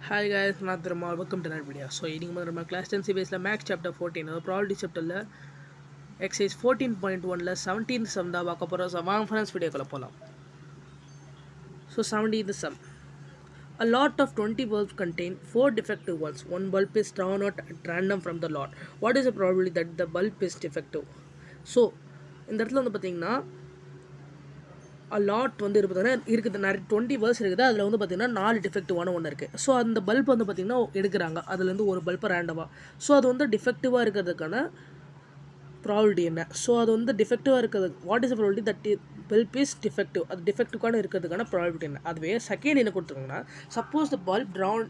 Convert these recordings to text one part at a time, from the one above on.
Hi guys, நான் திரும்ப welcome to another video. So இன்னைக்கு நம்ம class 10 CBSE Max CHAPTER14 probability chapterல exercise 14.1ல 17th sum தான் பார்க்க போறோம். So வாங்க friends வீடியோக்குள்ள போலாம். So 17th sum. A lot of 20 bulbs contain 4 defective ones. One bulb is drawn out at random from the lot. What is the probability that the bulb is defective? So இந்த இடத்துல வந்து பார்த்தீங்கன்னா lot வந்து இருக்குது நிறைய 20 verse இருக்குது. அதில் வந்து பார்த்திங்கன்னா 4 டிஃபெக்டிவான ஒன்று இருக்குது. ஸோ அந்த பல்ப் வந்து பார்த்திங்கன்னா எடுக்கிறாங்க. அதுலேருந்து ஒரு பல்பை ரேண்டமாக. ஸோ அது வந்து டிஃபெக்டிவாக இருக்கிறதுக்கான ப்ராபிலிட்டி என்ன? ஸோ அது வந்து டிஃபெக்டிவாக இருக்கிறது what is probability that bulb is defective, அது டிஃபெக்டிவான இருக்கிறதுக்கான ப்ராபிலிட்டி என்ன? அதுவே செகண்ட் என்ன கொடுத்துருக்காங்கன்னா, suppose the bulb drown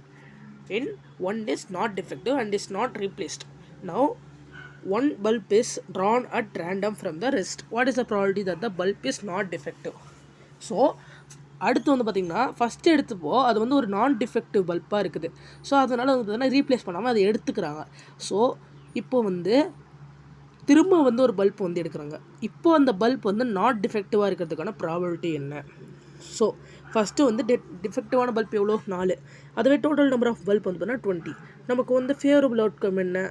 in one is not defective and is not replaced. Now one bulb is drawn at random from the rest. What is the probability that the bulb is not defective? So அடுத்து வந்து பார்த்திங்கன்னா first எடுத்துப்போ அது வந்து ஒரு நான் defective பல்பாக இருக்குது. So அதனால் வந்து பார்த்திங்கன்னா ரீப்ளேஸ் பண்ணாமல் அதை எடுத்துக்கிறாங்க. ஸோ இப்போ வந்து திரும்ப வந்து ஒரு பல்ப் வந்து எடுக்கிறாங்க. இப்போ அந்த பல்ப் வந்து நாட் டிஃபெக்டிவாக இருக்கிறதுக்கான ப்ராபபிலிட்டி என்ன? ஸோ ஃபஸ்ட்டு வந்து டிஃபெக்டிவான பல்ப் எவ்வளோ? 4. அதுவே டோட்டல் நம்பர் ஆஃப் பல்ப் வந்து பார்த்தீங்கன்னா 20. நமக்கு வந்து ஃபேவரபிள் அவுட்கம் என்ன?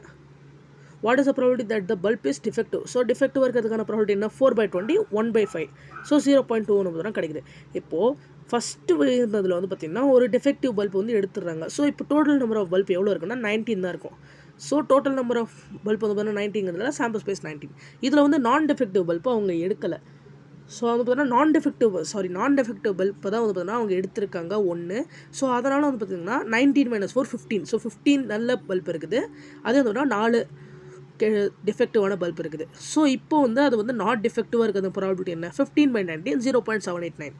What is the probability that the bulb is defective? So defective இருக்கிறதுக்கான probability என்ன? 4/20 1/5. ஸோ 0.2 கிடைக்குது. இப்போது ஃபஸ்ட்டு இருந்ததில் வந்து பார்த்திங்கன்னா ஒரு டிஃபெக்டிவ் பல்ப் வந்து எடுத்துடுறாங்க. ஸோ இப்போ டோட்டல் நம்பர் ஆஃப் பல்ப் எவ்வளோ இருக்குன்னா 19 தான் இருக்கும். So total number of bulb வந்து பார்த்தீங்கன்னா 19ங்கிறதுனால சாம்பிள் ஸ்பேஸ் 19. இதில் வந்து நான் டிஃபெக்டிவ் பல்ப் அவங்க எடுக்கலை. ஸோ வந்து பார்த்தீங்கன்னா நான் டெஃபெக்டிவ் பல்ப் தான் வந்து பார்த்தீங்கன்னா அவங்க எடுத்திருக்காங்க 1. ஸோ அதனால் வந்து பார்த்திங்கன்னா 19 - 4 15. ஸோ 15 நல்ல பல்ப் இருக்குது. அதே வந்து 4 டிஃபெக்டிவான பல்ப் இருக்குது. ஸோ இப்போ வந்து அது வந்து நாட் டிஃபெக்டிவாக இருக்கிறது ப்ராபிலிட்டி என்ன? 15/19 0.789.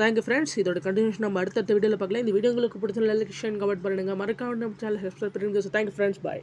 Thank you friends. இதோட கண்டினியூஷன் நம்ம அடுத்த வீடியோவில் பார்க்கலாம். இந்த வீடியோ உங்களுக்கு பிடிச்ச லைக் ஷேர் கமெண்ட் பண்ணுங்கள். மறக்காம நம்ம சேனல் சப்ஸ்கிரைப் பண்ணுங்கள். ஸோ தேங்க்யூ ஃப்ரெண்ட்ஸ், பாய்.